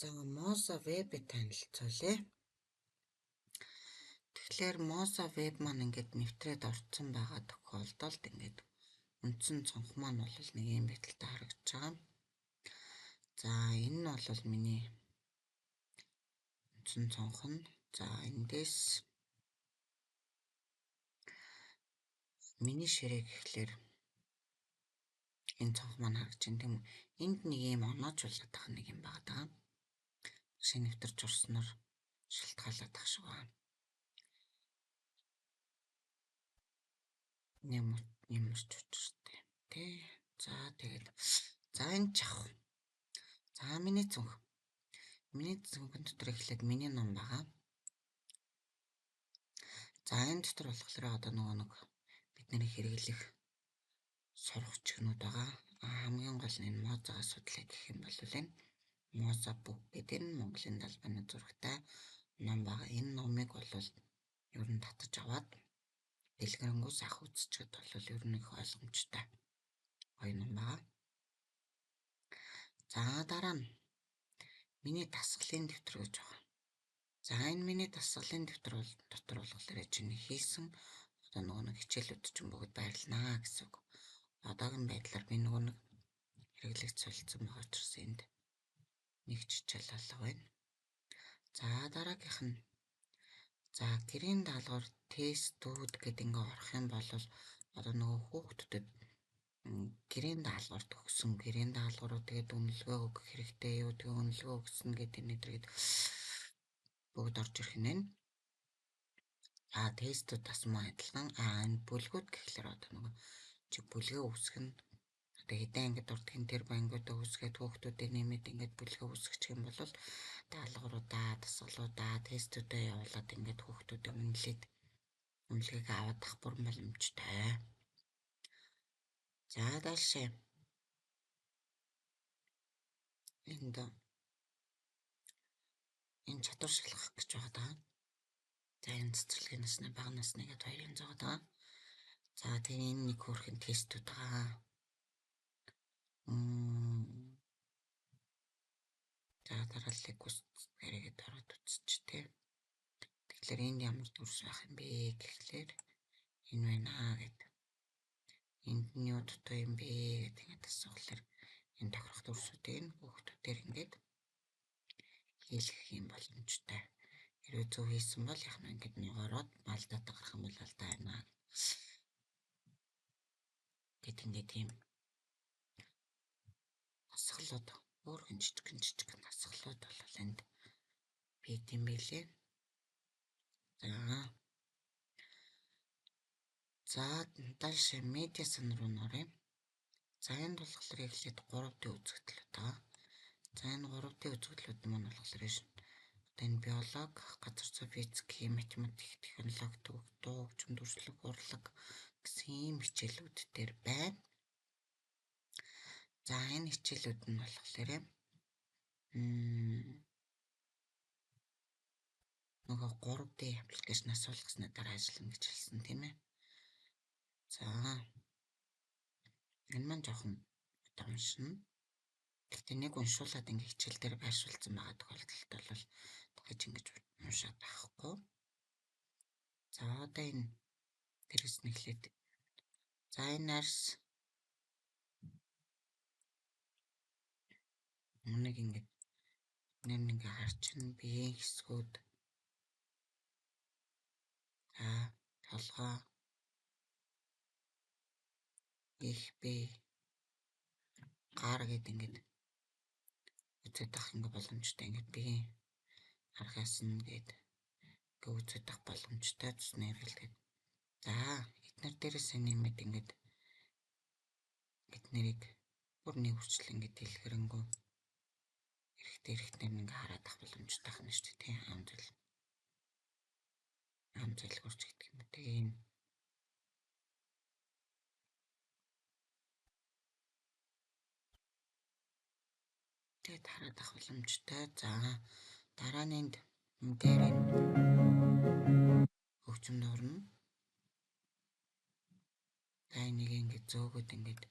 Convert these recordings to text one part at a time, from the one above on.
За Moza Web-ийг танилцуулъя. Тэгэхээр Moza Web маань ингээд нэвтрээд орцсон байгаа тохиолдолд ингээд үндсэн цонх маань бол нэг юм байдалтай харагдаж байгаа. За энэ нь бол миний үндсэн цонх нь. За эндээс миний ширээ гэхлээр энэ цонх маань харагдаж байна тийм үү? Энд нэг юм оноожуулаад байгаа нэг юм байгаа даа. Шинэ нэвтэрч орсноор шалтгаалаад тах шиг байна. Нэмэрч учиртай. Тэ. За тэгээд энэ чах. За миний цонх. Миний цонхын дотор эхлээд миний ном байгаа. За энэ дотор болохоор одоо нэг бидний хэрэглэх сурах чигнүүд байгаа. Хамгийн гол нь энэ Moza-га судлаа гэх юм бол энэ Moza Book гэдэг нь Монголын далбаны зурагтай ном байгаа. Энэ номыг бол ер нь татаж аваад дэлгэрэнгүй ах үзчихэд бол ер нь их ойлгомжтой гоё ном байгаа. За дараа нь миний дасгалын дэвтэр гэж байгаа. За энэ миний дасгалын дэвтэр бол дотор болохоор чинь хийсэн одоо нэг хичээлүүд чинь бүгд байрлнаа гэсэн үг. Одоогийн байдлаар би нэг хэрэглэгч солилцсон байгаа учраас энд нэг хичээл алга байна. За дараагийнх нь за гэрийн даалгавар тестүүд гэдэг ингээ орох юм бол одоо нөгөө хүүхдүүдэд гэрийн даалгаварт өгсөн гэрийн даалгавруу тэгээд үнэлгээ өгөх хэрэгтэй юу тэгээд үнэлгээ өгсөн гэдэг нэтргээд бүгд орж ирэх нь. А тестүүд тасмаа адилхан энэ бүлгүүд гэхлээр одоо нөгөө чи бүлгээ үүсгэх нь одоо хэдэн ангид урдгийн тэр бангуудаа үүсгээд хүүхдүүдэд нэмээд ингээд бүлгээ үүсгэх юм бол даалгавруудаа дасгалуудаа тестүүдээ явуулаад ингээд хүүхдүүдэд үнэлээд үнэлгээг аваад ах бүр боломжтой. За дальше энэ чадвар шалгах гэж байгаа даа. За энэ цэцэрлэгийн насны бага насны гэдэг хоёрын зогоо даа. За тэгээ энэ нэг хөрхэн тестүүд байгаа. За дарааллыг гэрээгээд ороод үзчих тээ. Тэгэхээр энд ямар дүрс байх юм бэ гэхлээр энэ байна гэдэг. Энд нь юу дутуу юм бэ гэдэг ингээд асуулаар энэ тохирох дүрсүүдийг хүүхдүүдээр ингээд хийлгэх юм боломжтой. Хэрвээ зөв хийсэн бол яг нь ингээд нэгороод малдаад гарах юм бол алдаа байна. Гэт ингээд тийм асгалууд өөрхөн жижиг асгалууд бол энд бий юм билээ. За дальше медиа сан руу нөрөө. За энд болохоор эхлээд 3D үзэгдлүүд байгаа. За энэ 3D үзэгдлүүд маань болохоор энэ биологи, газар зүйн физик, математик, технологи, дуу, хөгжим, дүрслэг, урлаг гэсэн ийм хичээлүүд дээр байна. За энэ хичээлүүд нь болохоор нөгөө 3D аппликейшнаас суулгаснаа дараа ажиллана гэж хэлсэн тийм ээ. За энэ маань жоохон уншина. Гэхдээ нэг уншуулад ингээ хичээл дээр байршуулсан байгаа тохиолдолд бол дахиж ингэж уншаад авахгүй. За одоо энэ дээрээс нь эхлээд за энэ арс нэг ингээ харчин биеийн хэсгүүд толгой их бие гар гэдэг ингээд үзээд авах ингээ боломжтой ингээд биеийн аргаас нь ингээд үзээд авах боломжтой цэсний хэрэглээд. За эднэр дээрээс нэмээд ингээд эднэрийг бүр нэг хүртэл ингээд дэлгэрэнгүй эрэхтэр ингээ хараад авах боломжтой хань шүү дээ тийм ам зэлгүүрч гэдэг юм үү тийм. Тэгээд хараад авах боломжтой. За дараа нь энд дээр хөгжим нуурна. За энийг ингээд зөөгөөд ингээд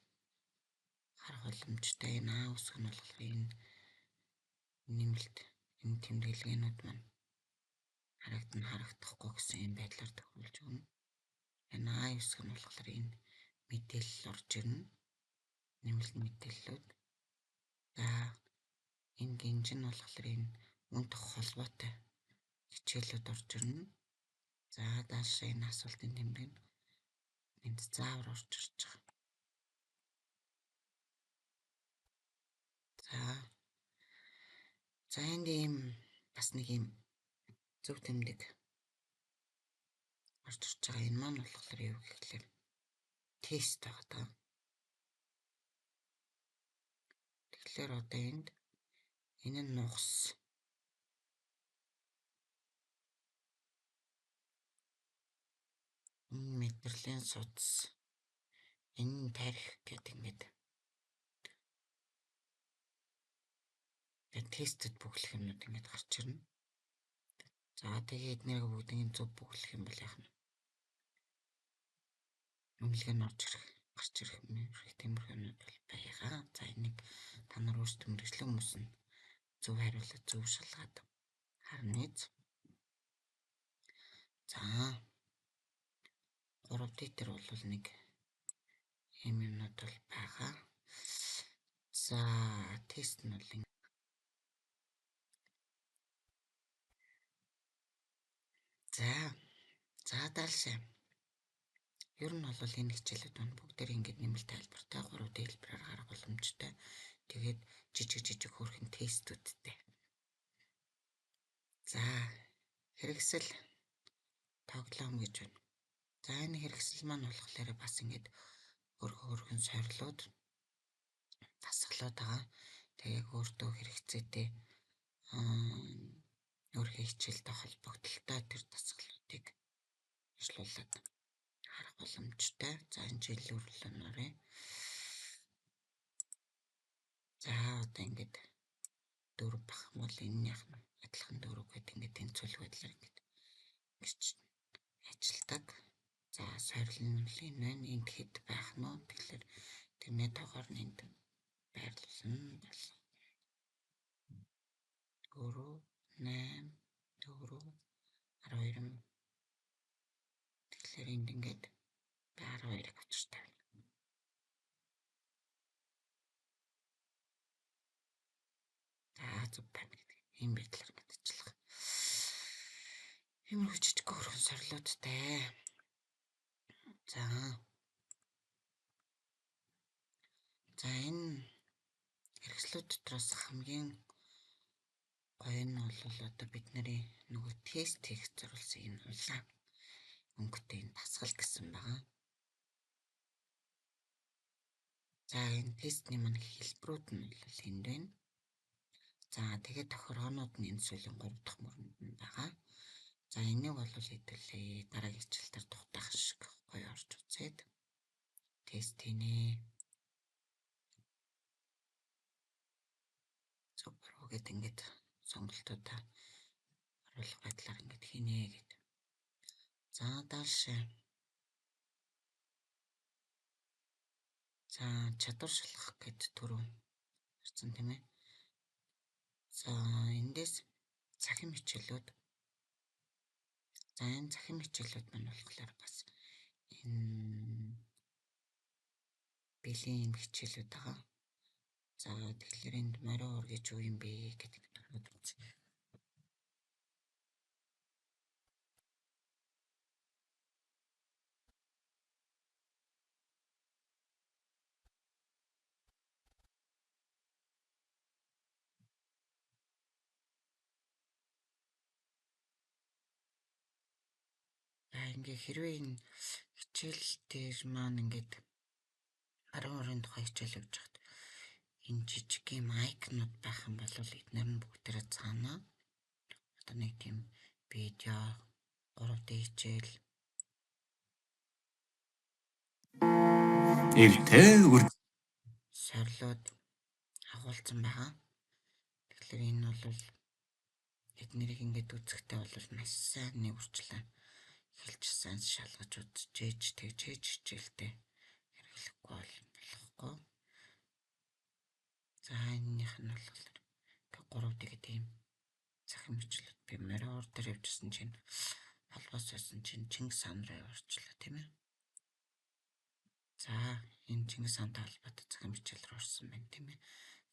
харах боломжтой. Энэ үсэг нь болохоор энэ нэмэлт энэ тэмдэглэгээнүүд маань харагдахгүй гэсэн юм байдлаар тохируулж өгнө. Энэ А9 нь болохоор энэ мэдээлэл орж ирнэ. Нэмэлт мэдээллүүд. За энэ гинж нь болохоор энэ үнэтэй холбоотой хичээлүүд орж ирнэ. За дааш энэ асуултын тэмдэг нь энд заавар орж ирж байгаа. За энд ийм бас нэг юм зөв тэмдэг орж ирж байгаа. Энэ маань болохоор юу гэхээр тест байгаа даа. Тэгэхээр одоо энд энэ нь нугас. Энэ мэдрэлийн судас. Энэ тарих гэдэг ингээд тестэд бүглэх юмнууд ингээд гарч ирнэ. За тэгээд эднийг бүгдийг зөв бүглэх юм бол яах нь? Үнэлгээ нь гарч ирэх тиймэрхүү юмнууд бол байгаа. За энийг та нар өөрсдөө мэргэжлийн хүмүүс нь зөв хариулаад зөв шалгаад харна. За 3D дээр бол нэг юм юмнууд бол байгаа. За тест нь бол За даалшаа. Ер нь бол энэ хичээлүүд маань бүгдээр ингээд нэмэлт тайлбартай 3D хэлбэрээр гарах боломжтой. Тэгээд жижиг хөөрхөн тестүүдтэй. За хэрэгсэл тоглоом гэж байна. За энэ хэрэгсэл маань болохоор бас ингээд хөөрхөн сорилууд дасгалууд байгаа. Тэгээд өөртөө хэрэгцээтэй өөрийнхөө хичээлтэй холбогдлолтой тэр дасгалуудыг ажиллуулад харах боломжтой. За энэ жишээлбэл нөрөө. За одоо ингээд дөрөв бах бол энэнийх нь адилхан дөрөв гэдэг ингээд тэнцвүүлэх байдлаар ингээд ажилдаг. За сорил нь энэ байна. Энд хэд байх нь вэ? Тэгэхээр тэрний тоогоор нь энд байрлуулсан бол 4 8 4 12. Тэгэхээр энд ингээд 12-ыг авчиртай. За зөв байна гэдэг. Ийм байдлаар ингээд ажиллах. Ийм жижиг хөргөн сорлуудтай. За энэ хэрэгслүүд дотроос хамгийн гоё нь бол одоо бидний нөгөө тест хийх зориулсан энэ улаан өнгөтэй энэ дасгал гэсэн байгаа. За энэ тестний маань хэлбэрүүд нь бол энд байна. За тэгээд тохиргоонууд нь энэ сүүлийн 3 дахь мөрөнд нь байгаа. За энийг бол хэдүүлээ дараагийн хичээлээр дутаах шиг гоё орж үзээд тест хийнэ. Супер гэдэг ингээд сонголтуудаа оруулах байдлаар ингээд хийнэ гэдэг. За даашаа. За чадвар шалгах гэдэг түрүү ирсэн тийм ээ. За эндээс цахим хичээлүүд. За энэ цахим хичээлүүд маань болохоор бас энэ бэлэн хичээлүүд байгаа. За тэгэхээр энд морин уур гэж юу юм бэ гэдэг төрөд үзье. Ингээ хэрвээ энэ хичээл дээр маань ингээд морин уурын тухай хичээл өгч хад энэ жижиг юм айкнууд байх юм бол эдгээр нь бүгдээрээ цаана одоо нэг тийм видео 3D хичээл эртээ сорилууд агуулсан байгаа. Тэгэхээр энэ бол эднэрийг ингээд үзэхдээ бол маш сайн нэг үрчлээ хэлж сайн шалгаж үзчихээж тэгжээж хичээлтэй хэрэглэхгүй болохгүй. За энэнийх нь болохоор 3D гэдэг захин мэтлүүд би морь дээр явжсэн чинь холбоос байсан чинь Чингис хаан руу орчлоо тийм ээ. За энэ Чингис хаантай холбоотой захин мэтлэл рүү орсон байна тийм ээ.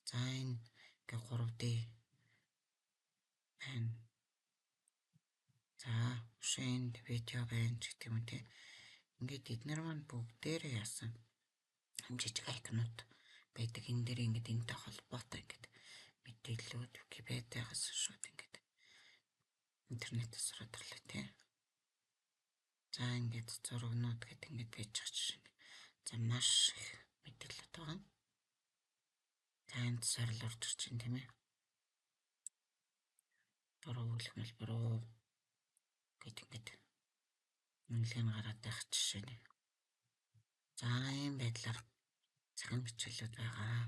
За энэ ингээ 3D байна. За шин видео байна гэх юм те. Ингээд эднэр маань бүгдээрээ яасан жижиг айконууд байдаг. Энэ дээр ингээд энэтэй холбоотой ингээд мэдээлэлүүд Википедиагаас шууд ингээд интернетээс ороод ирлээ те. За ингээд зургнууд гэдэг ингээд байж байгаа жишээ. За маш их мэдээлэлүүд байгаа. За энэ сарл орж ирж байна тийм ээ. Буруу үлгэмэл буруу гэдэг ингээд үнэлгээ гараад байх жишээ нэ. За ийм байдлаар захин бичлэлүүд байгаа.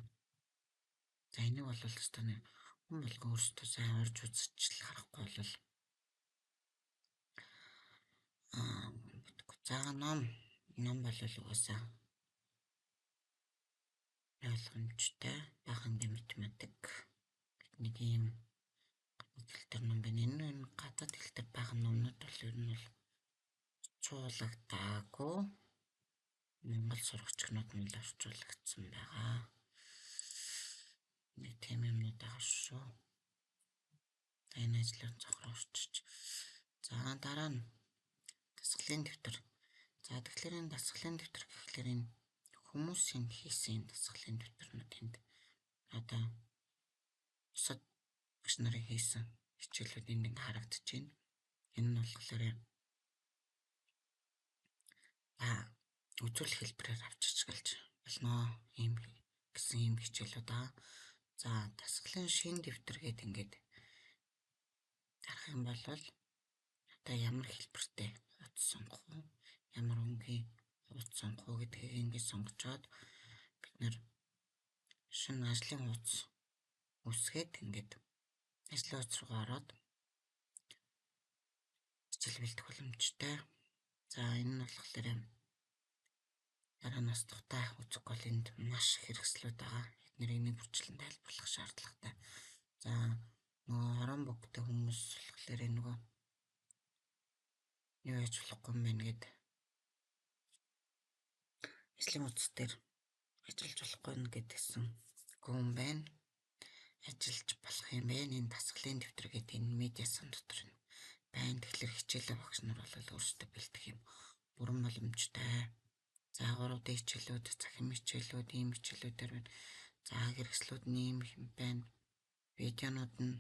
За энийг бол өстөний хүн болгон өөрсдөө сайн орж үзчихэл харахгүй бол за ном бол угаасаа ойлгомжтой бахан математик нэг юм хэлтер ном байна. Энэ гадаад хэлтер бахан номнууд бол ер нь бол орчуулагдаагүй. Монгол сурагчнууд нь л орчуулагдсан байгаа. Нэг тийм юмнууд байгаа шүү. Энэ ажлын цохроо орчиж. За дараа нь дасгалын дэвтэр. За тэгэхээр энэ дасгалын дэвтэр гэхлээр энэ хүмүүсийн хийсэн дасгалын дэвтэрнүүд энд одоо бусад багш нарын хийсэн хичээлүүд энд ингээ харагдаж байна. Энэ нь болохоор үзүүл хэлбэрээр авч ичгэлж болно ийм гэсэн ийм хичээлүүд аа. За дасгалын шин дэвтэр гэдэг ингээд харах юм бол одоо ямар хэлбэртэй хуудас сонгох уу? Ямар өнгийн хуудас сонгох уу гэдгийг ингээд сонгочоод бид нэр шинэ ажлын хуудас үсгээд ингээд ажлын хуудас руу ороод хичээл бэлдэх боломжтой. За энэ нь болохоор дараа нас тухтай үзэх бол энд маш их хэрэгслүүд байгаа. Эднэрийг нэг бүрчлэн тайлбарлах шаардлагатай. За нөгөө хорон бүгдээ хүмүүс болохоор нөгөө юу яаж болохгүй юм бэ гэд ажлын хуудас дээр ажиллаж болохгүй гэдгсэн гүн байна. Ажиллаж болох юм байна. Энэ дасгалын дэвтэр гэдэг энэ медиасан дотор байна. Тэгэхээр хичээлээ багш нар бол өөрсдөө бэлдэх юм бүрэн боломжтой. За 3D хичээлүүд, захин хичээлүүд, ийм хичээлүүдээр байна. За хэрэгслүүд нь ийм юм байна. Видеонууд нь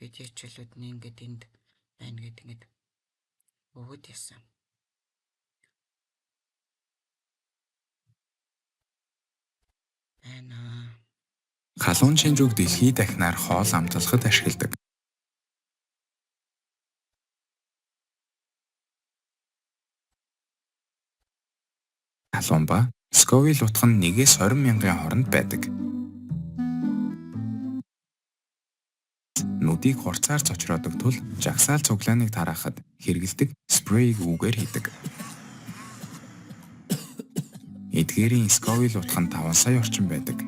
видео хичээлүүд нь ингээд энд байна гэдэг ингээд өгöd ясан. Халуун шинжүүг дэлхий дахинаар хоол амтлахад ашигладаг. Халуун ба Scoville утга нь 1-ээс 20 мянган хооронд байдаг. Нүдийг хурцаар цочроодог тул жагсаал цуглааныг тараахад хэрэгэлдэг спрейг үгээр хийдэг. Эдгээрийн Scoville утга нь 5 сая орчим байдаг.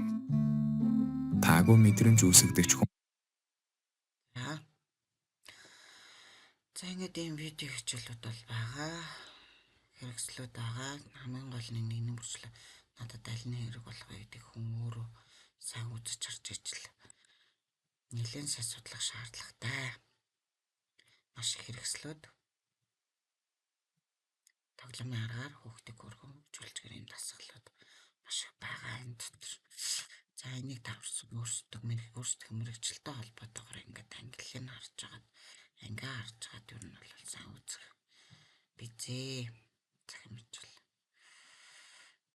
Таагүй мэдрэмж үүсгдэг хүн. За ингээд ийм видео хичээлүүд бол байгаа. Хэрэгслүүд байгаа. Хамгийн гол нь нэг бүрчлээ надад аль нь хэрэг болгоё гэдэг хүн өөрөө сайн үзэж харж ижил нэлээд сайн судлах шаардлагатай. Маш их хэрэгслүүд тоглоомын аргаар хүүхдийг хөргөмжүүлж гэрийн дасгалууд маш их байгаа энэ дотор. За энийг тавьсан өөрсдөө мэрэгчлэлтэй холбоотойгоор ингээд ангиллыг харж агаад ингээ харж агаад юу нь бол сайн үзэх бизээ. Захин